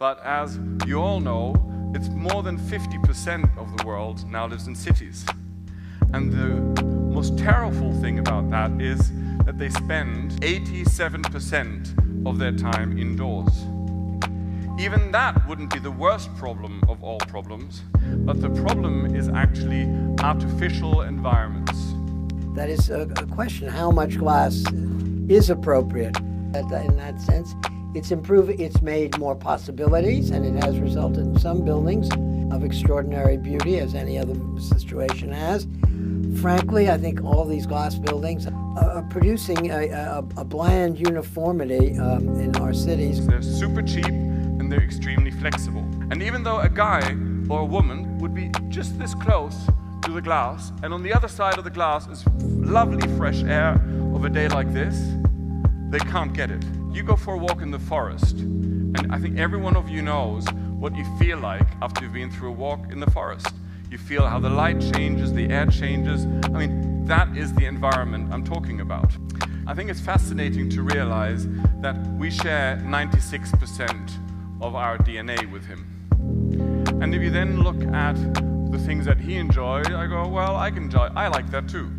But as you all know, it's more than 50% of the world now lives in cities. And the most terrible thing about that is that they spend 87% of their time indoors. Even that wouldn't be the worst problem of all problems, but the problem is actually artificial environments. That is a question, how much glass is appropriate. In that sense, it's made more possibilities, and it has resulted in some buildings of extraordinary beauty, as any other situation has. Frankly, I think all these glass buildings are producing a bland uniformity in our cities. They're super cheap and they're extremely flexible. And even though a guy or a woman would be just this close to the glass, and on the other side of the glass is lovely fresh air of a day like this, they can't get it. You go for a walk in the forest, and I think every one of you knows what you feel like after you've been through a walk in the forest. You feel how the light changes, the air changes. I mean, that is the environment I'm talking about. I think it's fascinating to realize that we share 96% of our DNA with him. And if you then look at the things that he enjoyed, I go, well, I like that too.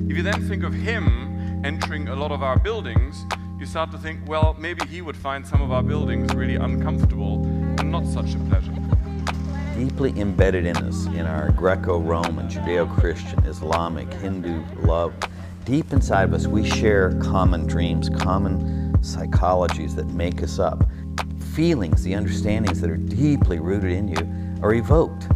If you then think of him entering a lot of our buildings, you start to think, well, maybe he would find some of our buildings really uncomfortable and not such a pleasure. Deeply embedded in us, in our Greco-Roman, Judeo-Christian, Islamic, Hindu love, deep inside of us, we share common dreams, common psychologies that make us up. Feelings, the understandings that are deeply rooted in you are evoked.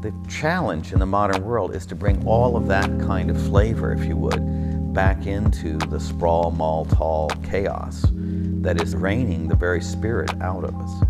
The challenge in the modern world is to bring all of that kind of flavor, if you would, back into the sprawl, mall, tall chaos that is draining the very spirit out of us.